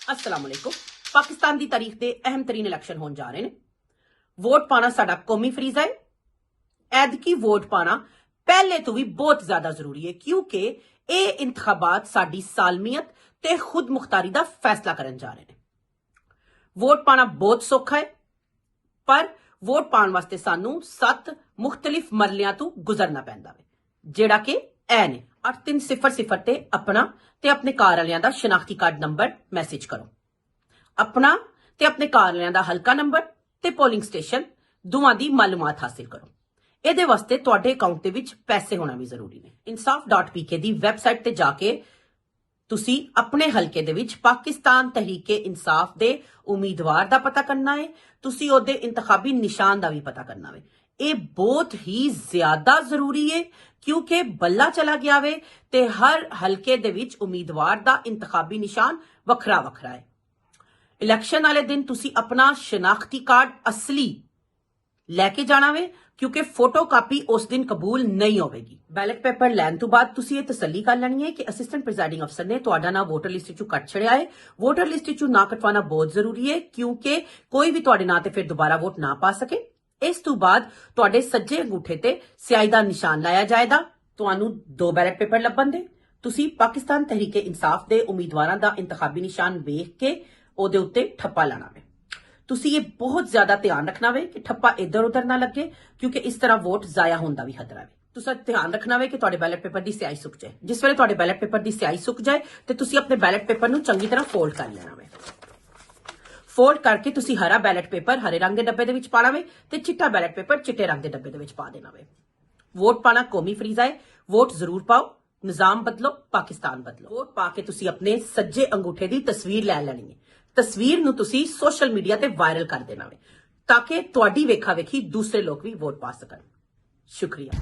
अस्सलाम वालेकुम। पाकिस्तान की तारीख के अहम तरीन इलैक्शन होने जा रहे हैं। वोट पाना साडा कौमी फरीजा है। ऐदकी वोट पाना पहले तो भी बहुत ज्यादा जरूरी है क्योंकि ये इंतखाबात साडी सालमियत ते खुद मुख्तारी का फैसला करन जा रहे हैं। वोट पाना बहुत सौखा है पर वोट पाने वास्ते सानू 7 मुख्तलिफ मरलियां तो गुजरना पैंदा वे, जेड़ा कि ए ने 8300 ते अपना ते अपने घर वालियां दा शनाख्ती कार्ड नंबर मैसेज करो। अपना ते अपने घर वालियां दा हल्का नंबर ते पोलिंग स्टेशन दोवां दी मालूमात हासिल करो। ਇਹਦੇ ਵਾਸਤੇ ਤੁਹਾਡੇ ਅਕਾਊਂਟ ਦੇ ਵਿੱਚ ਪੈਸੇ ਹੋਣਾ ਵੀ ਜ਼ਰੂਰੀ ਨੇ। insaf.pk ਦੀ ਵੈਬਸਾਈਟ ਤੇ ਜਾ ਕੇ ਤੁਸੀਂ ਆਪਣੇ ਹਲਕੇ ਦੇ ਵਿੱਚ ਪਾਕਿਸਤਾਨ ਤਹਿਰੀਕੇ ਇਨਸਾਫ ਦੇ ਉਮੀਦਵਾਰ ਦਾ ਪਤਾ ਕਰਨਾ ਹੈ। ਤੁਸੀਂ ਉਹਦੇ ਇੰਤਖਾਬੀ ਨਿਸ਼ਾਨ ਦਾ ਵੀ ਪਤਾ ਕਰਨਾ ਹੈ। ਇਹ ਬਹੁਤ ਹੀ ਜ਼ਿਆਦਾ ਜ਼ਰੂਰੀ ਹੈ ਕਿਉਂਕਿ ਬੱਲਾ ਚਲਾ ਗਿਆ ਵੇ ਤੇ ਹਰ ਹਲਕੇ ਦੇ ਵਿੱਚ ਉਮੀਦਵਾਰ ਦਾ ਇੰਤਖਾਬੀ ਨਿਸ਼ਾਨ ਵੱਖਰਾ ਵੱਖਰਾ ਹੈ। ਇਲੈਕਸ਼ਨ ਵਾਲੇ ਦਿਨ ਤੁਸੀਂ ਆਪਣਾ ਸ਼ਨਾਖਤੀ ਕਾਰਡ ਅਸਲੀ ਲੈਕੇ ਜਾਣਾ ਵੇ क्योंकि फोटो कापी उस दिन कबूल नहीं होगी। बैलेट पेपर लैन तो बाद तुसी ये तसल्ली कर लेनी है कि असिस्टेंट प्रिजाइडिंग अफसर ने तुहाडा नाम वोटर लिस्ट चों कट छड़िया है। वोटर लिस्ट चों ना कटवाना बहुत जरूरी है क्योंकि कोई भी तुहाडे नाम ते फिर दोबारा वोट ना पा सके। इस तो बाद तुहाडे सज्जे अंगूठे ते स्याही दा निशान लाया जाएगा। तुहानू 2 बैलेट पेपर लभण दे तुसी पाकिस्तान तहरीके इंसाफ दे उम्मीदवारां दा इंतखाबी निशान वेख के ओदे उत्ते ठप्पा लाना वे। तुसी ये बहुत ज्यादा ध्यान रखना वे कि ठप्पा इधर उधर ना लगे क्योंकि इस तरह वोट जाया होने का भी खतरा है। तुसा ध्यान रखना वे कि तुहाडे बैलेट पेपर की स्याही सुक जाए। जिस वेले तुहाडे बैलेट पेपर की स्याही सुक जाए तो तुसी अपने बैलेट पेपर नूं चंगी तरह फोल्ड कर लेना वे। फोल्ड करके तुसी हरा बैलेट पेपर हरे रंग के डब्बे दे विच पाना वे ते चिट्टा बैलेट पेपर चिट्टे रंग के डब्बे दे विच पा देना वे। वोट पाना कौमी फरीजा है। वोट जरूर पाओ। निजाम बदलो, पाकिस्तान बदलो। वोट पा के तुसी अपने सज्जे अंगूठे की तस्वीर लै लैनी है। तस्वीर नूं तुसी सोशल मीडिया ते वायरल कर देना वे ताकि तुहाडी वेखा वेखी दूसरे लोग भी वोट पा सकन। शुक्रिया।